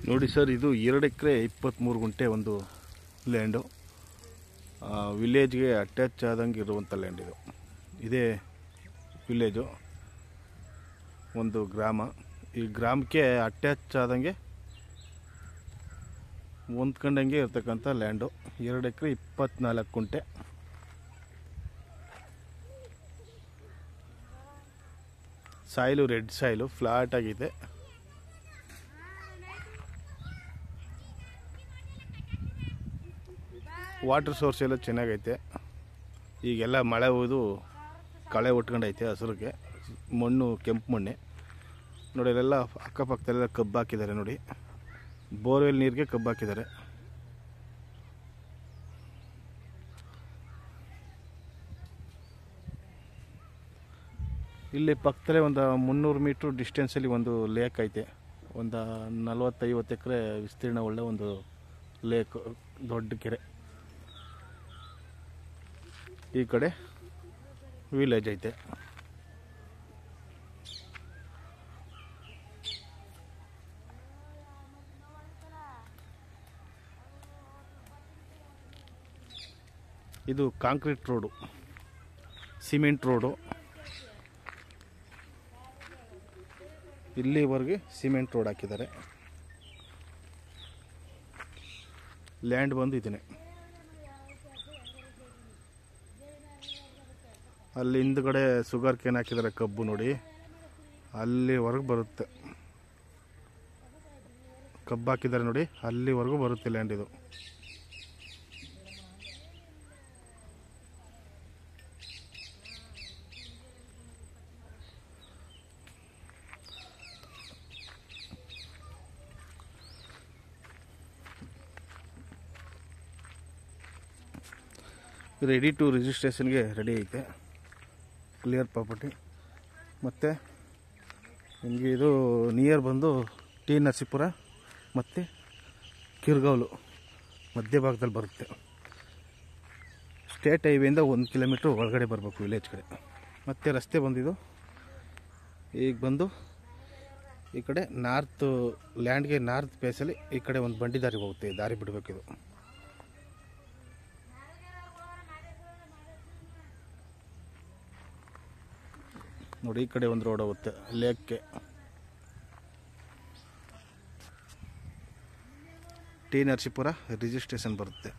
ನೋಡಿ ಸರ್, ಇದು 2 ಎಕರೆ 23 ಗುಂಟೆ ಒಂದು ಲ್ಯಾಂಡು. ವಿಲೇಜ್ಗೆ ಅಟ್ಯಾಚ್ ಆದಂಗೆ ಇರುವಂಥ ಲ್ಯಾಂಡ್ ಇದು. ಇದೇ ವಿಲೇಜು, ಒಂದು ಗ್ರಾಮ. ಈ ಗ್ರಾಮಕ್ಕೆ ಅಟ್ಯಾಚ್ ಆದಂಗೆ ಹೊಂದ್ಕೊಂಡಂಗೆ ಇರ್ತಕ್ಕಂಥ ಲ್ಯಾಂಡು. 2 ಎಕರೆ 24 ಗುಂಟೆ. ಸಾಯಿಲು ರೆಡ್ ಸಾಯಿಲು, ಫ್ಲಾಟ್ ಆಗಿದೆ. ವಾಟರ್ ಸೋರ್ಸ್ ಎಲ್ಲ ಚೆನ್ನಾಗೈತೆ. ಈಗೆಲ್ಲ ಮಳೆ ಹೋದು ಕಳೆ ಒಟ್ಕೊಂಡೈತೆ ಹಸಿರಿಗೆ. ಮಣ್ಣು ಕೆಂಪು ಮಣ್ಣೆ ನೋಡಿ. ಅಲ್ಲೆಲ್ಲ ಅಕ್ಕಪಕ್ಕದಲ್ಲೆಲ್ಲ ಕಬ್ಬು ಹಾಕಿದ್ದಾರೆ ನೋಡಿ. ಬೋರ್ವೆಲ್ ನೀರಿಗೆ ಕಬ್ಬು ಹಾಕಿದ್ದಾರೆ. ಇಲ್ಲಿ ಪಕ್ಕದಲ್ಲೇ ಒಂದು 300 ಮೀಟ್ರ್ ಡಿಸ್ಟೆನ್ಸಲ್ಲಿ ಒಂದು ಲೇಕ್ ಐತೆ. ಒಂದು 40-50 ಎಕರೆ ವಿಸ್ತೀರ್ಣ ಒಳ್ಳೆ ಒಂದು ಲೇಕ್, ದೊಡ್ಡ ಕೆರೆ. ಈ ಕಡೆ ವಿಲೇಜ್ ಐತೆ. ಇದು ಕಾಂಕ್ರೀಟ್ ರೋಡು, ಸಿಮೆಂಟ್ ರೋಡು. ಇಲ್ಲಿವರೆಗೆ ಸಿಮೆಂಟ್ ರೋಡ್ ಹಾಕಿದ್ದಾರೆ. ಲ್ಯಾಂಡ್ ಬಂದು ಇದನ್ನೇ. ಅಲ್ಲಿ ಹಿಂದ್ಗಡೆ ಶುಗರ್ ಕೇನ್ ಹಾಕಿದ್ದಾರೆ, ಕಬ್ಬು ನೋಡಿ ಅಲ್ಲಿವರೆಗೂ ಬರುತ್ತೆ. ಕಬ್ಬು ಹಾಕಿದ್ದಾರೆ ನೋಡಿ, ಅಲ್ಲಿವರೆಗೂ ಬರುತ್ತೆ ಲ್ಯಾಂಡ್ ಇದು. ರೆಡಿ ಟು ರಿಜಿಸ್ಟ್ರೇಷನ್ಗೆ ರೆಡಿ ಐತೆ. Clear property. ಮತ್ತು ನಿಮಗೆ ಇದು ನಿಯರ್ ಬಂದು ಟಿ ನರಸೀಪುರ ಮತ್ತು ಕಿರ್ಗಾವ್ಲು ಮಧ್ಯಭಾಗದಲ್ಲಿ ಬರುತ್ತೆ. ಸ್ಟೇಟ್ ಹೈವೇಯಿಂದ 1 ಕಿಲೋಮೀಟ್ರ್ ಒಳಗಡೆ ಬರಬೇಕು ವಿಲೇಜ್ ಕಡೆ. ಮತ್ತು ರಸ್ತೆ ಬಂದಿದ್ದು ಈಗ ಬಂದು ಈ ಕಡೆ ನಾರ್ತ್ ಲ್ಯಾಂಡ್ಗೆ ನಾರ್ತ್ ಫೇಸಲ್ಲಿ ಈ ಕಡೆ ಒಂದು ಬಂಡಿ ದಾರಿ ಹೋಗುತ್ತೆ. ದಾರಿ ಬಿಡಬೇಕಿದು. ನೋಡಿ, ಈ ಕಡೆ ಒಂದು ರೋಡ್ ಹೋಗುತ್ತೆ ಲೇಕ್ಗೆ. ಟಿ ನರಸೀಪುರ ರಿಜಿಸ್ಟ್ರೇಷನ್ ಬರುತ್ತೆ.